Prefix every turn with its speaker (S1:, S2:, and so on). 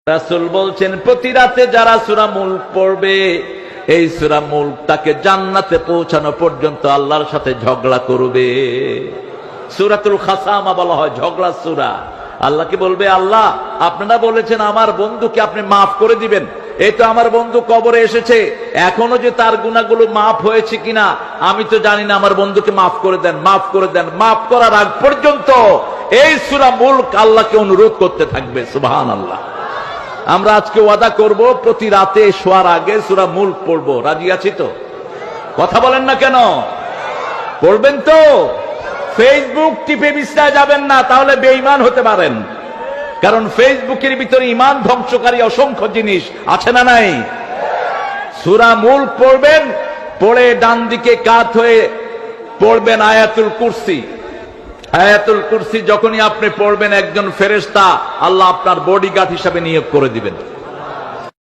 S1: রাসূল বলছেন প্রতি রাতে যারা সূরা মুলক পড়বে এই সূরা মুলক তাকে জান্নাতে পৌঁছানো পর্যন্ত আল্লাহর সাথে ঝগড়া করবে। সূরাতুল খাসামা বলা হয় ঝগড়া সূরা। আল্লাহ কি বলবে, আল্লাহ আপনারা বলেছেন আমার বন্ধুকে আপনি মাফ করে দিবেন, এই তো আমার বন্ধু কবরে এসেছে, এখনো যে তার গুনাহগুলো মাফ হয়েছে কিনা আমি তো জানি না, আমার বন্ধুকে মাফ করে দেন, মাফ করে দেন। মাফ করার আগ পর্যন্ত এই সূরা মুলক আল্লাহকে অনুরোধ করতে থাকবে। সুবহানাল্লাহ। আমরা আজকে ওয়াদা করব প্রতি রাতে শোয়ার আগে সূরা মুলক পড়বো। রাজি আছি তো? কথা বলেন না কেন? পড়বেন তো? ফেসবুক টিপে বিশ্রায় যাবেন না, তাহলে বেঈমান হতে পারেন। কারণ ফেসবুকের ভিতরে ঈমান ধ্বংসকারী অসংখ্য জিনিস আছে না নাই? সূরা মুলক পড়বেন, পড়ে ডান দিকে কাত হয়ে পড়বেন আয়াতুল কুরসি। আয়াতুল কুরসি যখনই আপনি পড়বেন একজন ফেরেশতা আল্লাহ আপনার বডিগার্ড হিসাবে নিয়োগ করে দিবেন।